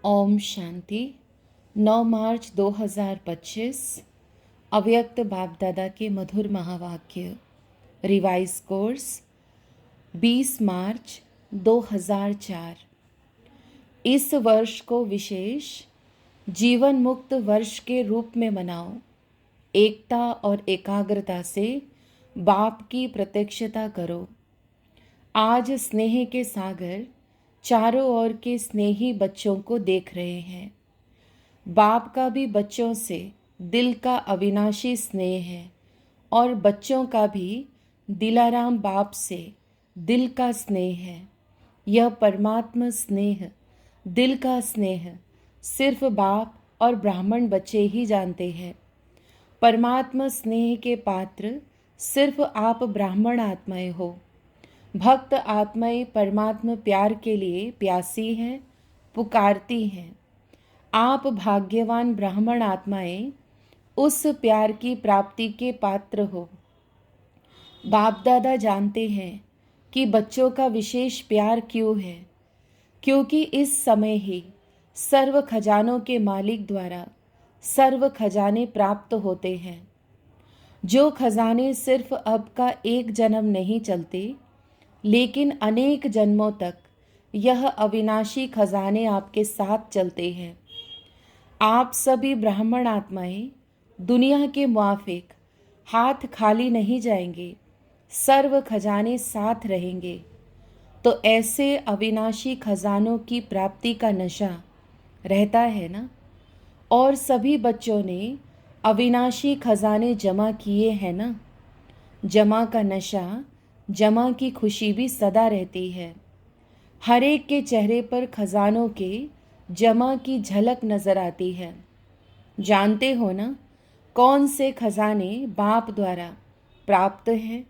ओम शांति। 9 मार्च 2025 अव्यक्त बाप दादा के मधुर महावाक्य। रिवाइज कोर्स 20 मार्च 2004। इस वर्ष को विशेष जीवन मुक्त वर्ष के रूप में मनाओ। एकता और एकाग्रता से बाप की प्रत्यक्षता करो। आज स्नेह के सागर चारों ओर के स्नेही बच्चों को देख रहे हैं। बाप का भी बच्चों से दिल का अविनाशी स्नेह है और बच्चों का भी दिलाराम बाप से दिल का स्नेह है। यह परमात्मा स्नेह, दिल का स्नेह सिर्फ बाप और ब्राह्मण बच्चे ही जानते हैं। परमात्मा स्नेह के पात्र सिर्फ आप ब्राह्मण आत्माएं हो। भक्त आत्माएं परमात्मा प्यार के लिए प्यासी हैं, पुकारती हैं। आप भाग्यवान ब्राह्मण आत्माएं उस प्यार की प्राप्ति के पात्र हो। बाप दादा जानते हैं कि बच्चों का विशेष प्यार क्यों है, क्योंकि इस समय ही सर्व खजानों के मालिक द्वारा सर्व खजाने प्राप्त होते हैं। जो खजाने सिर्फ अब का एक जन्म नहीं चलते, लेकिन अनेक जन्मों तक यह अविनाशी खजाने आपके साथ चलते हैं। आप सभी ब्राह्मण आत्माएं दुनिया के मुआफिक हाथ खाली नहीं जाएंगे, सर्व खजाने साथ रहेंगे। तो ऐसे अविनाशी खजानों की प्राप्ति का नशा रहता है ना। और सभी बच्चों ने अविनाशी खजाने जमा किए हैं ना। जमा का नशा, जमा की खुशी भी सदा रहती है। हर एक के चेहरे पर खजानों के जमा की झलक नजर आती है। जानते हो ना कौन से खजाने बाप द्वारा प्राप्त हैं?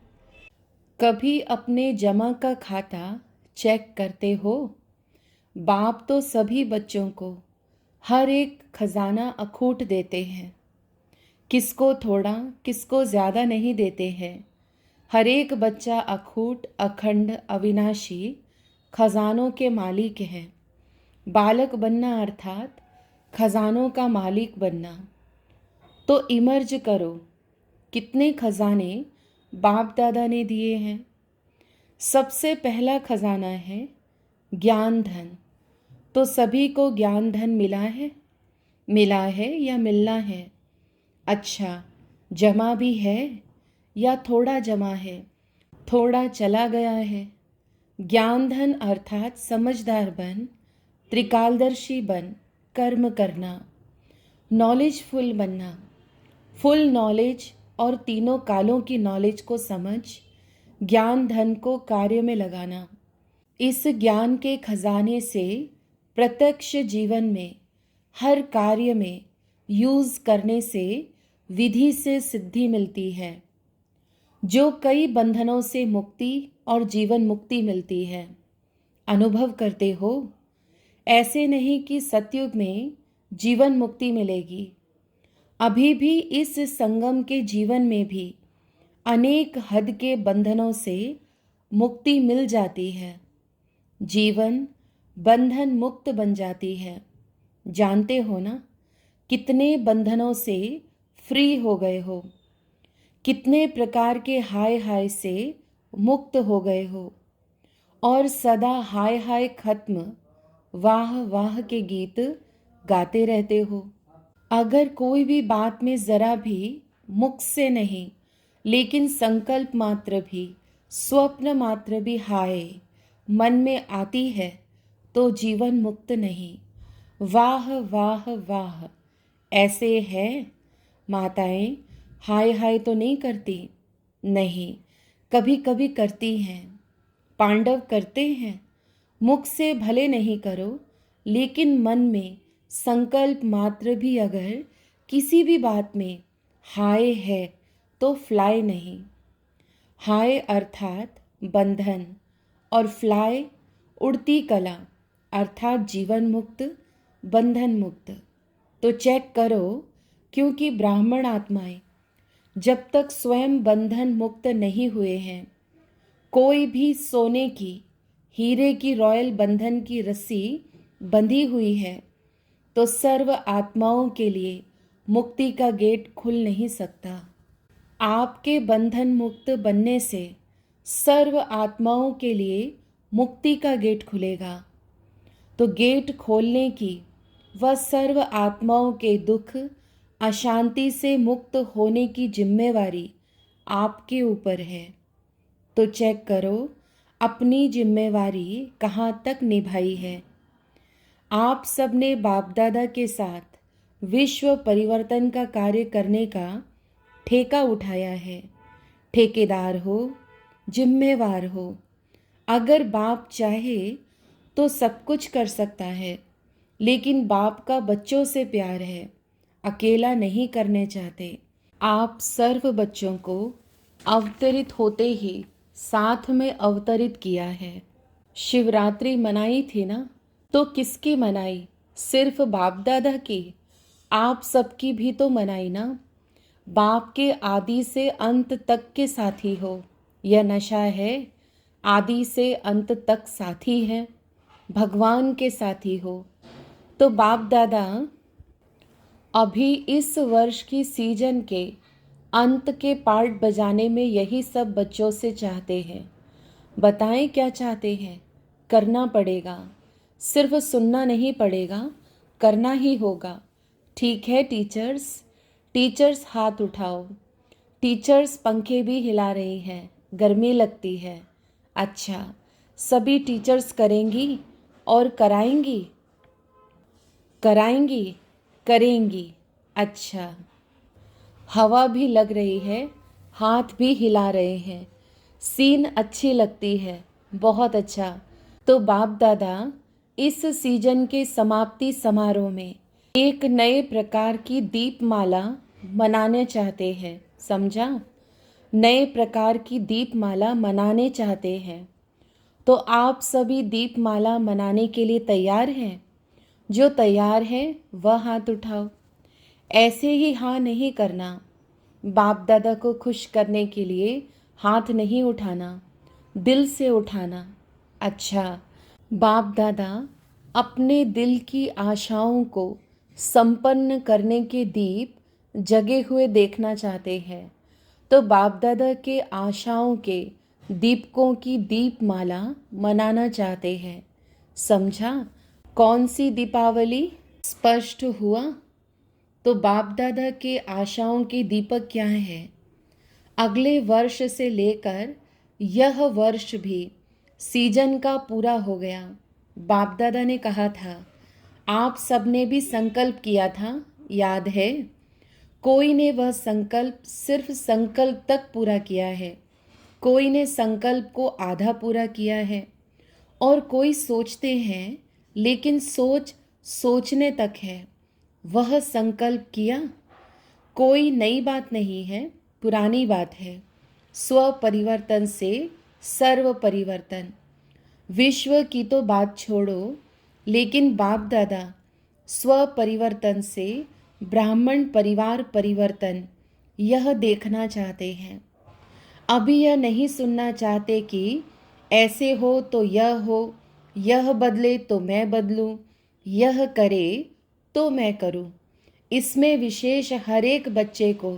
कभी अपने जमा का खाता चेक करते हो? बाप तो सभी बच्चों को हर एक खजाना अखूट देते हैं। किसको थोड़ा, किसको ज़्यादा नहीं देते हैं। हर एक बच्चा अखूट, अखंड, अविनाशी खजानों के मालिक है। बालक बनना अर्थात खजानों का मालिक बनना। तो इमर्ज करो कितने खजाने बाप दादा ने दिए हैं। सबसे पहला खजाना है ज्ञान धन। तो सभी को ज्ञान धन मिला है या मिलना है? अच्छा, जमा भी है या थोड़ा जमा है, थोड़ा चला गया है? ज्ञान धन अर्थात समझदार बन, त्रिकालदर्शी बन, कर्म करना, नॉलेजफुल बनना। फुल नॉलेज और तीनों कालों की नॉलेज को समझ ज्ञान धन को कार्य में लगाना। इस ज्ञान के खजाने से प्रत्यक्ष जीवन में हर कार्य में यूज करने से विधि से सिद्धि मिलती है। जो कई बंधनों से मुक्ति और जीवन मुक्ति मिलती है। अनुभव करते हो? ऐसे नहीं कि सतयुग में जीवन मुक्ति मिलेगी। अभी भी इस संगम के जीवन में भी अनेक हद के बंधनों से मुक्ति मिल जाती है। जीवन बंधन मुक्त बन जाती है। जानते हो ना कितने बंधनों से फ्री हो गए हो, कितने प्रकार के हाय हाय से मुक्त हो गए हो और सदा हाय हाय खत्म, वाह वाह के गीत गाते रहते हो। अगर कोई भी बात में जरा भी मुख से नहीं, लेकिन संकल्प मात्र भी, स्वप्न मात्र भी हाय मन में आती है, तो जीवन मुक्त नहीं। वाह वाह वाह। ऐसे है माताएं हाय हाय तो नहीं करती? नहीं, कभी कभी करती हैं। पांडव करते हैं। मुख से भले नहीं करो, लेकिन मन में संकल्प मात्र भी अगर किसी भी बात में हाय है तो फ्लाई नहीं। हाय अर्थात बंधन और फ्लाई उड़ती कला अर्थात जीवन मुक्त, बंधन मुक्त। तो चेक करो, क्योंकि ब्राह्मण आत्माएं जब तक स्वयं बंधन मुक्त नहीं हुए हैं, कोई भी सोने की, हीरे की रॉयल बंधन की रस्सी बंधी हुई है तो सर्व आत्माओं के लिए मुक्ति का गेट खुल नहीं सकता। आपके बंधन मुक्त बनने से सर्व आत्माओं के लिए मुक्ति का गेट खुलेगा। तो गेट खोलने की व सर्व आत्माओं के दुख अशांति से मुक्त होने की जिम्मेवारी आपके ऊपर है। तो चेक करो अपनी जिम्मेवारी कहाँ तक निभाई है। आप सबने बाप दादा के साथ विश्व परिवर्तन का कार्य करने का ठेका उठाया है। ठेकेदार हो, जिम्मेवार हो। अगर बाप चाहे तो सब कुछ कर सकता है, लेकिन बाप का बच्चों से प्यार है, अकेला नहीं करने चाहते। आप सर्व बच्चों को अवतरित होते ही साथ में अवतरित किया है। शिवरात्रि मनाई थी ना, तो किसकी मनाई? सिर्फ बाप दादा की? आप सबकी भी तो मनाई ना। बाप के आदि से अंत तक के साथी हो। यह नशा है, आदि से अंत तक साथी है, भगवान के साथी हो। तो बाप दादा अभी इस वर्ष की सीजन के अंत के पार्ट बजाने में यही सब बच्चों से चाहते हैं। बताएं क्या चाहते हैं? करना पड़ेगा, सिर्फ सुनना नहीं पड़ेगा, करना ही होगा। ठीक है टीचर्स? टीचर्स हाथ उठाओ। टीचर्स पंखे भी हिला रही हैं, गर्मी लगती है। अच्छा, सभी टीचर्स करेंगी और कराएंगी? कराएंगी, करेंगी। अच्छा, हवा भी लग रही है, हाथ भी हिला रहे हैं। सीन अच्छी लगती है, बहुत अच्छा। तो बाप दादा इस सीजन के समाप्ति समारोह में एक नए प्रकार की दीपमाला मनाने चाहते हैं। समझा? नए प्रकार की दीपमाला मनाने चाहते हैं। तो आप सभी दीपमाला मनाने के लिए तैयार हैं? जो तैयार है वह हाथ उठाओ। ऐसे ही हाँ नहीं करना। बाप दादा को खुश करने के लिए हाथ नहीं उठाना, दिल से उठाना। अच्छा, बाप दादा अपने दिल की आशाओं को संपन्न करने के दीप जगे हुए देखना चाहते हैं। तो बाप दादा के आशाओं के दीपकों की दीपमाला मनाना चाहते हैं। समझा? कौन सी दीपावली? स्पष्ट हुआ? तो बाप दादा के आशाओं के दीपक क्या है? अगले वर्ष से लेकर यह वर्ष भी सीजन का पूरा हो गया। बाप दादा ने कहा था, आप सबने भी संकल्प किया था, याद है? कोई ने वह संकल्प सिर्फ संकल्प तक पूरा किया है, कोई ने संकल्प को आधा पूरा किया है, और कोई सोचते हैं लेकिन सोच सोचने तक है। वह संकल्प किया। कोई नई बात नहीं है, पुरानी बात है। स्व परिवर्तन से सर्व परिवर्तन। विश्व की तो बात छोड़ो, लेकिन बाप दादा स्व परिवर्तन से ब्राह्मण परिवार परिवर्तन यह देखना चाहते हैं। अभी यह नहीं सुनना चाहते कि ऐसे हो तो यह हो, यह बदले तो मैं बदलूं, यह करे तो मैं करूं। इसमें विशेष हर एक बच्चे को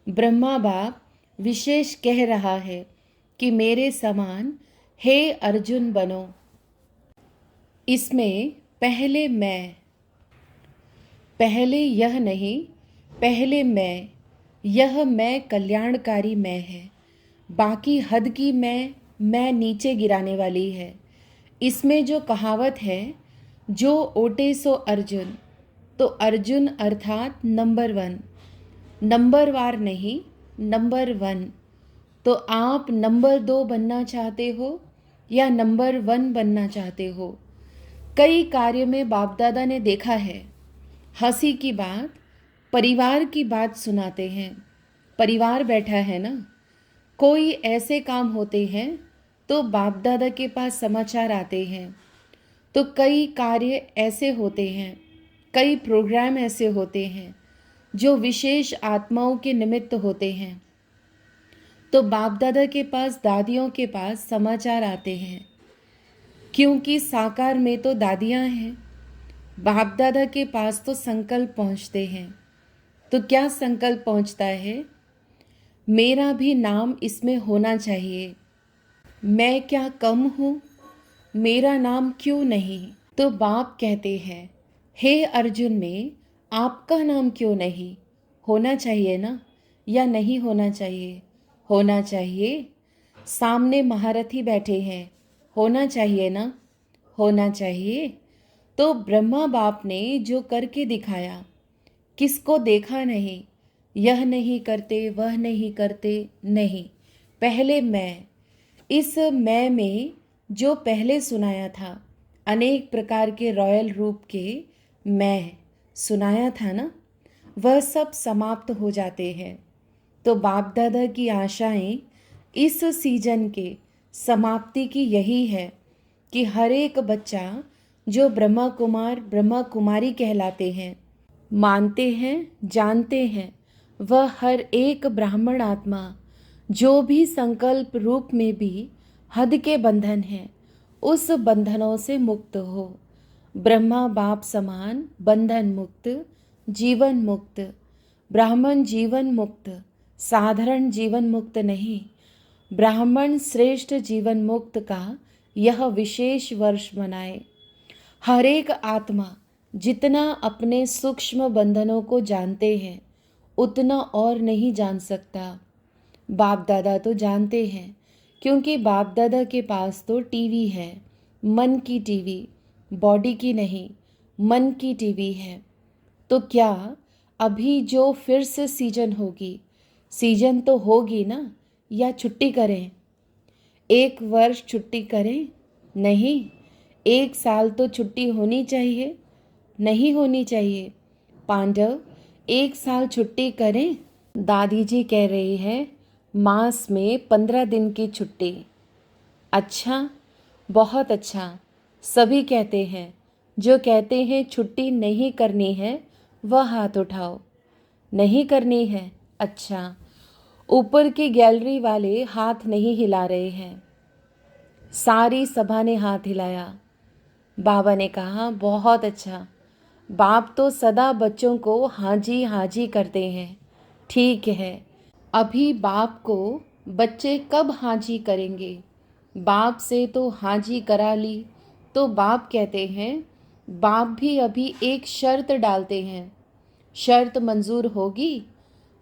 ब्रह्मा बाप विशेष कह रहा है कि मेरे समान हे अर्जुन बनो। इसमें पहले मैं, पहले यह नहीं, पहले मैं, यह मैं कल्याणकारी मैं है। बाकी हद की मैं नीचे गिराने वाली है। इसमें जो कहावत है, जो ओटे सो अर्जुन, तो अर्जुन अर्थात नंबर 1, नंबर वार नहीं, नंबर 1। तो आप नंबर 2 बनना चाहते हो या नंबर 1 बनना चाहते हो? कई कार्य में बाप दादा ने देखा है, हंसी की बात, परिवार की बात सुनाते हैं। परिवार बैठा है ना, कोई ऐसे काम होते हैं तो बाप दादा के पास समाचार आते हैं। तो कई कार्य ऐसे होते हैं, कई प्रोग्राम ऐसे होते हैं जो विशेष आत्माओं के निमित्त होते हैं। तो बाप दादा के पास, दादियों के पास समाचार आते हैं, क्योंकि साकार में तो दादियाँ हैं। बाप दादा के पास तो संकल्प पहुंचते हैं, तो क्या संकल्प पहुंचता है? मेरा भी नाम इसमें होना चाहिए। मैं क्या कम हूँ? मेरा नाम क्यों नहीं? तो बाप कहते हैं, हे अर्जुन में आपका नाम क्यों नहीं? होना चाहिए ना, या नहीं होना चाहिए? होना चाहिए। सामने महारथी बैठे हैं, होना चाहिए ना, होना चाहिए। तो ब्रह्मा बाप ने जो करके दिखाया, किसको देखा नहीं, यह नहीं करते वह नहीं करते, नहीं, पहले मैं, इस मैं में जो पहले सुनाया था, अनेक प्रकार के रॉयल रूप के मैं सुनाया था ना, वह सब समाप्त हो जाते हैं। तो बाप दादा की आशाएं इस सीजन के समाप्ति की यही है कि हर एक बच्चा जो ब्रह्मा कुमार ब्रह्मा कुमारी कहलाते हैं, मानते हैं, जानते हैं, वह हर एक ब्राह्मण आत्मा जो भी संकल्प रूप में भी हद के बंधन हैं, उस बंधनों से मुक्त हो। ब्रह्मा बाप समान बंधन मुक्त, जीवन मुक्त, ब्राह्मण जीवन मुक्त, साधारण जीवन मुक्त नहीं, ब्राह्मण श्रेष्ठ जीवन मुक्त का यह विशेष वर्ष मनाए। हर एक आत्मा जितना अपने सूक्ष्म बंधनों को जानते हैं, उतना और नहीं जान सकता। बाप दादा तो जानते हैं, क्योंकि बाप दादा के पास तो टीवी है, मन की टीवी, बॉडी की नहीं, मन की टीवी है। तो क्या अभी जो फिर से सीजन होगी, सीजन तो होगी ना, या छुट्टी करें? एक वर्ष छुट्टी करें? नहीं, एक साल तो छुट्टी होनी चाहिए, नहीं होनी चाहिए। पांडव, एक साल छुट्टी करें? दादी जी कह रही है, मास में 15 दिन की छुट्टी। अच्छा, बहुत अच्छा। सभी कहते हैं, जो कहते हैं छुट्टी नहीं करनी है वह हाथ उठाओ। नहीं करनी है? अच्छा, ऊपर की गैलरी वाले हाथ नहीं हिला रहे हैं। सारी सभा ने हाथ हिलाया। बाबा ने कहा, बहुत अच्छा। बाप तो सदा बच्चों को हाँ जी करते हैं। ठीक है, अभी बाप को बच्चे कब हाँ जी करेंगे? बाप से तो हाँ जी करा ली, तो बाप कहते हैं, बाप भी अभी एक शर्त डालते हैं। शर्त मंजूर होगी?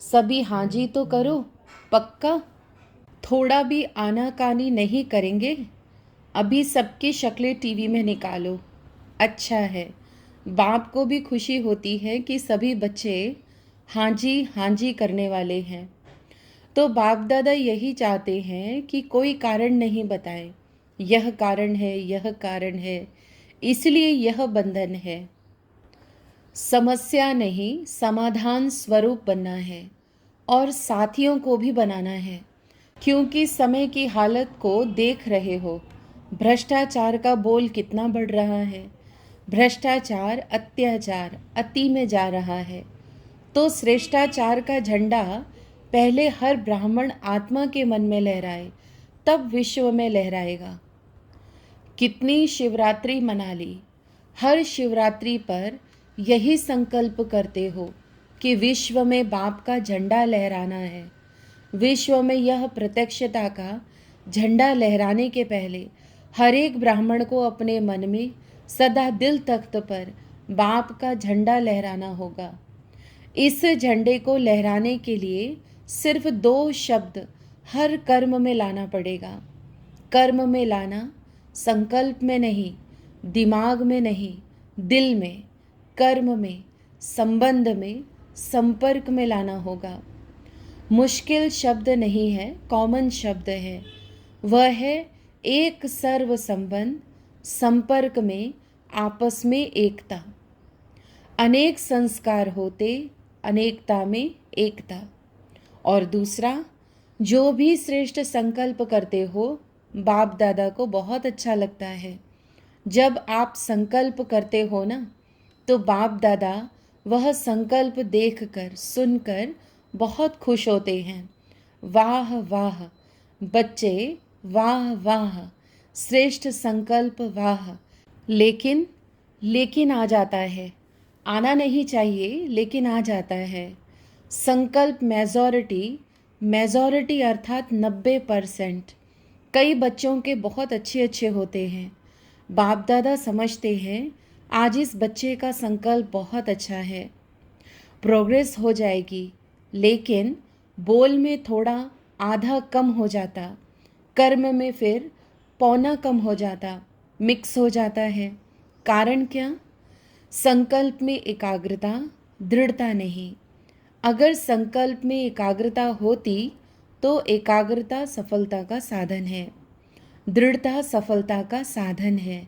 सभी हाँ जी तो करो, पक्का? थोड़ा भी आनाकानी नहीं करेंगे? अभी सबकी शक्लें टीवी में निकालो। अच्छा है, बाप को भी खुशी होती है कि सभी बच्चे हाँ जी करने वाले हैं। तो बाप दादा यही चाहते हैं कि कोई कारण नहीं बताएं, यह कारण है, यह कारण है, इसलिए यह बंधन है। समस्या नहीं, समाधान स्वरूप बनना है और साथियों को भी बनाना है, क्योंकि समय की हालत को देख रहे हो। भ्रष्टाचार का बोल कितना बढ़ रहा है। भ्रष्टाचार, अत्याचार अति में जा रहा है। तो श्रेष्ठाचार का झंडा पहले हर ब्राह्मण आत्मा के मन में लहराए, तब विश्व में लहराएगा। कितनी शिवरात्रि मना ली, हर शिवरात्रि पर यही संकल्प करते हो कि विश्व में बाप का झंडा लहराना है। विश्व में यह प्रत्यक्षता का झंडा लहराने के पहले हर एक ब्राह्मण को अपने मन में सदा दिल तख्त पर बाप का झंडा लहराना होगा। इस झंडे को लहराने के लिए सिर्फ 2 शब्द हर कर्म में लाना पड़ेगा। कर्म में लाना, संकल्प में नहीं, दिमाग में नहीं, दिल में, कर्म में, संबंध में, संपर्क में लाना होगा। मुश्किल शब्द नहीं है, कॉमन शब्द है। वह है एक सर्व संबंध, संपर्क में, आपस में एकता। अनेक संस्कार होते, अनेकता में एकता। और दूसरा, जो भी श्रेष्ठ संकल्प करते हो, बाप दादा को बहुत अच्छा लगता है। जब आप संकल्प करते हो ना, तो बाप दादा वह संकल्प देखकर, सुनकर बहुत खुश होते हैं। वाह वाह बच्चे, वाह वाह, श्रेष्ठ संकल्प, वाह। लेकिन लेकिन आ जाता है। आना नहीं चाहिए लेकिन आ जाता है। संकल्प मेजॉरिटी, मेजॉरिटी अर्थात 90%। कई बच्चों के बहुत अच्छे अच्छे होते हैं। बाप दादा समझते हैं आज इस बच्चे का संकल्प बहुत अच्छा है, प्रोग्रेस हो जाएगी, लेकिन बोल में थोड़ा आधा कम हो जाता, कर्म में फिर पौना कम हो जाता, मिक्स हो जाता है। कारण क्या? संकल्प में एकाग्रता, दृढ़ता नहीं। अगर संकल्प में एकाग्रता होती तो एकाग्रता सफलता का साधन है, दृढ़ता सफलता का साधन है।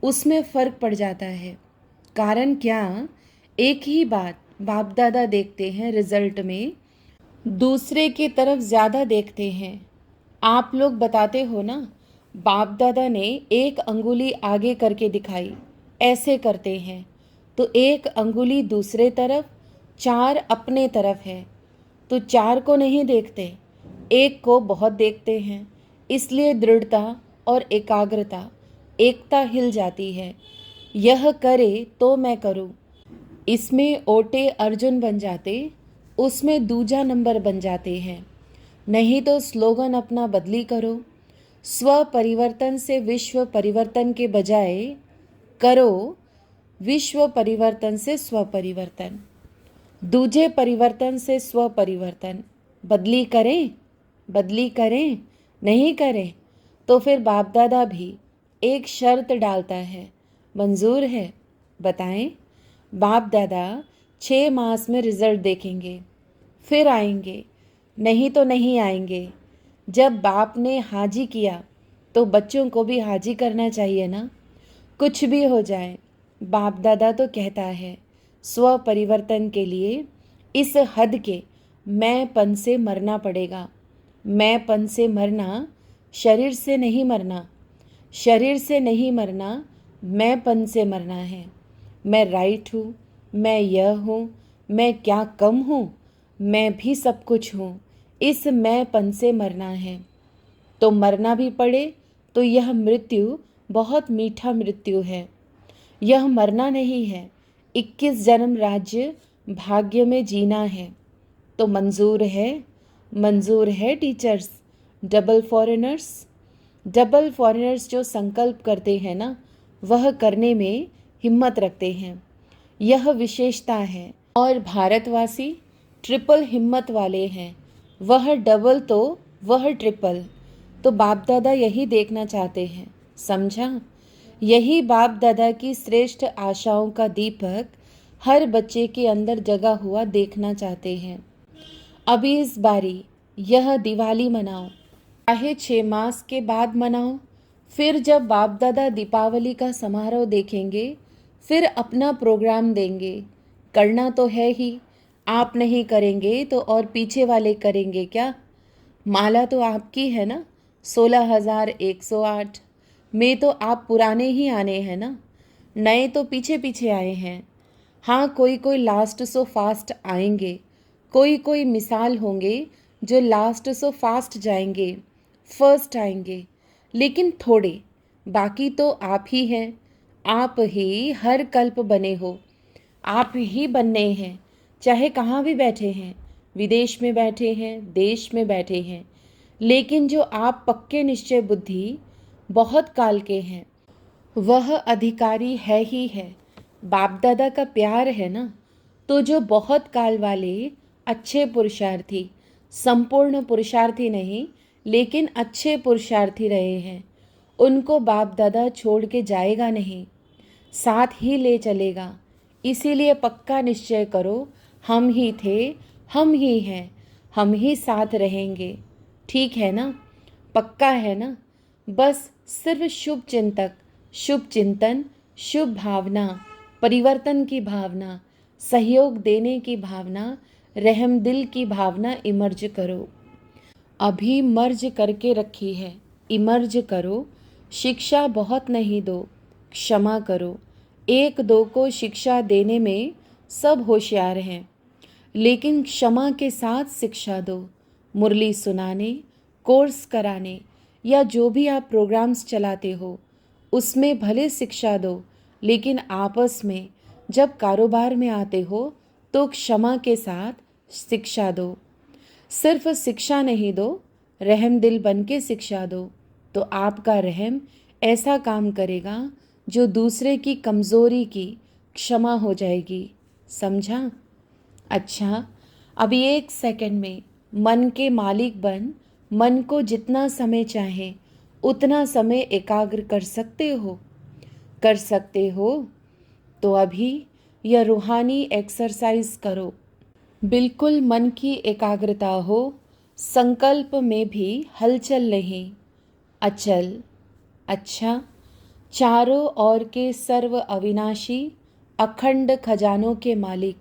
उसमें फर्क पड़ जाता है। कारण क्या? एक ही बात बाप दादा देखते हैं रिजल्ट में, दूसरे की तरफ ज़्यादा देखते हैं। आप लोग बताते हो ना, बाप दादा ने एक अंगुली आगे करके दिखाई, ऐसे करते हैं, तो एक अंगुली दूसरे तरफ, चार अपने तरफ है, तो चार को नहीं देखते, एक को बहुत देखते हैं। इसलिए दृढ़ता और एकाग्रता, एकता हिल जाती है। यह करे तो मैं करूं, इसमें ओटे अर्जुन बन जाते, उसमें दूजा नंबर बन जाते हैं। नहीं तो स्लोगन अपना बदली करो। स्व परिवर्तन से विश्व परिवर्तन के बजाय करो विश्व परिवर्तन से स्व परिवर्तन, दूजे परिवर्तन से स्व परिवर्तन। बदली करें, बदली करें, नहीं करें तो फिर बाप दादा भी एक शर्त डालता है, मंजूर है? बताएं। बाप दादा 6 मास में रिजल्ट देखेंगे, फिर आएंगे, नहीं तो नहीं आएंगे। जब बाप ने हाजी किया तो बच्चों को भी हाजी करना चाहिए ना। कुछ भी हो जाए, बाप दादा तो कहता है स्व परिवर्तन के लिए इस हद के मैंपन से मरना पड़ेगा। मैंपन से मरना, शरीर से नहीं मरना, शरीर से नहीं मरना, मैंपन से मरना है। मैं राइट हूँ, मैं यह हूँ, मैं क्या कम हूँ, मैं भी सब कुछ हूँ, इस मैंपन से मरना है। तो मरना भी पड़े तो यह मृत्यु बहुत मीठा मृत्यु है। यह मरना नहीं है, 21 जन्म राज्य भाग्य में जीना है। तो मंजूर है, मंजूर है teachers, double foreigners. Double foreigners जो संकल्प करते हैं ना, वह करने में हिम्मत रखते हैं, यह विशेषता है। और भारतवासी ट्रिपल हिम्मत वाले हैं, वह डबल तो वह ट्रिपल। तो बाप दादा यही देखना चाहते हैं, समझा? यही बाप दादा की श्रेष्ठ आशाओं का दीपक हर बच्चे के अंदर जगा हुआ देखना चाहते हैं। अभी इस बारी यह दिवाली मनाओ, चाहे 6 मास के बाद मनाओ। फिर जब बाप दादा दीपावली का समारोह देखेंगे, फिर अपना प्रोग्राम देंगे। करना तो है ही, आप नहीं करेंगे तो और पीछे वाले करेंगे क्या? माला तो आपकी है ना, 16,108 में तो आप पुराने ही आने हैं ना, नए तो पीछे पीछे आए हैं। हाँ, कोई कोई लास्ट सो फास्ट आएंगे, कोई कोई मिसाल होंगे जो लास्ट सो फास्ट जाएंगे, फर्स्ट आएंगे, लेकिन थोड़े। बाकी तो आप ही हैं, आप ही हर कल्प बने हो, आप ही बनने हैं, चाहे कहाँ भी बैठे हैं, विदेश में बैठे हैं, देश में बैठे हैं। लेकिन जो आप पक्के निश्चय बुद्धि बहुत काल के हैं, वह अधिकारी है ही है। बाप दादा का प्यार है ना, तो जो बहुत काल वाले अच्छे पुरुषार्थी, संपूर्ण पुरुषार्थी नहीं लेकिन अच्छे पुरुषार्थी रहे हैं, उनको बाप दादा छोड़ के जाएगा नहीं, साथ ही ले चलेगा। इसीलिए पक्का निश्चय करो, हम ही थे, हम ही हैं, हम ही साथ रहेंगे। ठीक है ना? पक्का है ना? बस सिर्फ शुभ चिंतक, शुभ चिंतन, शुभ भावना, परिवर्तन की भावना, सहयोग देने की भावना, रहम दिल की भावना इमर्ज करो। अभी मर्ज करके रखी है, इमर्ज करो। शिक्षा बहुत नहीं दो, क्षमा करो। एक दो को शिक्षा देने में सब होशियार हैं, लेकिन क्षमा के साथ शिक्षा दो। मुरली सुनाने, कोर्स कराने या जो भी आप प्रोग्राम्स चलाते हो, उसमें भले शिक्षा दो, लेकिन आपस में जब कारोबार में आते हो तो क्षमा के साथ शिक्षा दो। सिर्फ शिक्षा नहीं दो, रहम दिल बन के शिक्षा दो, तो आपका रहम ऐसा काम करेगा जो दूसरे की कमज़ोरी की क्षमा हो जाएगी। समझा? अच्छा, अभी 1 सेकंड में मन के मालिक बन मन को जितना समय चाहे उतना समय एकाग्र कर सकते हो? कर सकते हो तो अभी यह रूहानी एक्सरसाइज करो। बिल्कुल मन की एकाग्रता हो, संकल्प में भी हलचल नहीं, अचल। अच्छा, चारों ओर के सर्व अविनाशी अखंड खजानों के मालिक,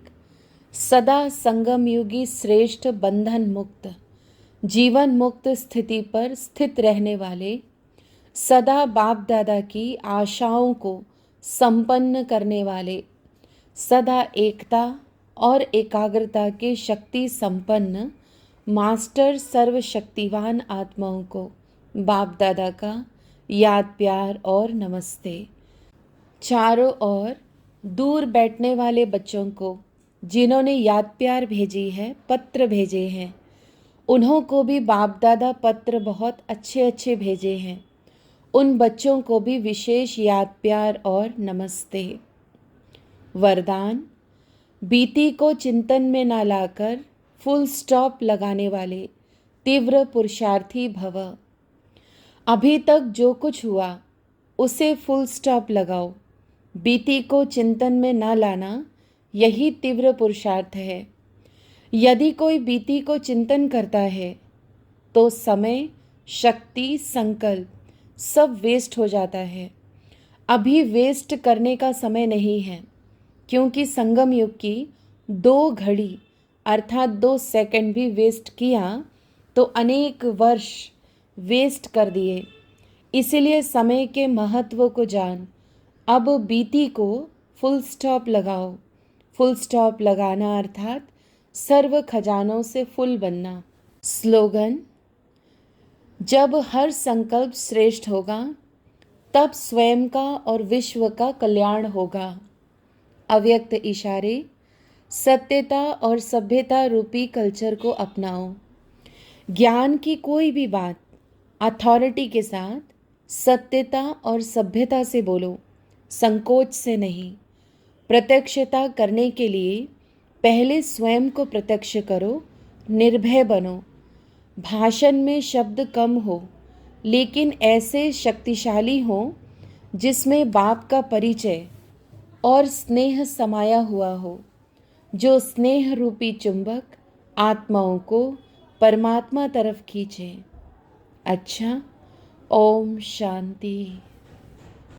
सदा संगम युगी श्रेष्ठ बंधन मुक्त जीवन मुक्त स्थिति पर स्थित रहने वाले, सदा बाप दादा की आशाओं को संपन्न करने वाले, सदा एकता और एकाग्रता के शक्ति संपन्न मास्टर सर्वशक्तिवान आत्माओं को बाप दादा का याद प्यार और नमस्ते। चारों ओर दूर बैठने वाले बच्चों को जिन्होंने याद प्यार भेजी है, पत्र भेजे हैं, उन्हों को भी बाप दादा पत्र बहुत अच्छे अच्छे भेजे हैं। उन बच्चों को भी विशेष याद प्यार और नमस्ते। वरदान: बीती को चिंतन में ना लाकर फुल स्टॉप लगाने वाले तीव्र पुरुषार्थी भव। अभी तक जो कुछ हुआ उसे फुल स्टॉप लगाओ। बीती को चिंतन में ना लाना यही तीव्र पुरुषार्थ है। यदि कोई बीती को चिंतन करता है तो समय, शक्ति, संकल्प सब वेस्ट हो जाता है। अभी वेस्ट करने का समय नहीं है, क्योंकि संगम युग की 2 घड़ी अर्थात 2 सेकंड भी वेस्ट किया तो अनेक वर्ष वेस्ट कर दिए। इसीलिए समय के महत्व को जान, अब बीती को फुल स्टॉप लगाओ। फुल स्टॉप लगाना अर्थात सर्व खजानों से फुल बनना। स्लोगन: जब हर संकल्प श्रेष्ठ होगा तब स्वयं का और विश्व का कल्याण होगा। अव्यक्त इशारे: सत्यता और सभ्यता रूपी कल्चर को अपनाओ। ज्ञान की कोई भी बात अथॉरिटी के साथ सत्यता और सभ्यता से बोलो, संकोच से नहीं। प्रत्यक्षता करने के लिए पहले स्वयं को प्रत्यक्ष करो, निर्भय बनो। भाषण में शब्द कम हो, लेकिन ऐसे शक्तिशाली हो जिसमें बाप का परिचय और स्नेह समाया हुआ हो, जो स्नेह रूपी चुंबक आत्माओं को परमात्मा तरफ खींचे। अच्छा, ओम शांति।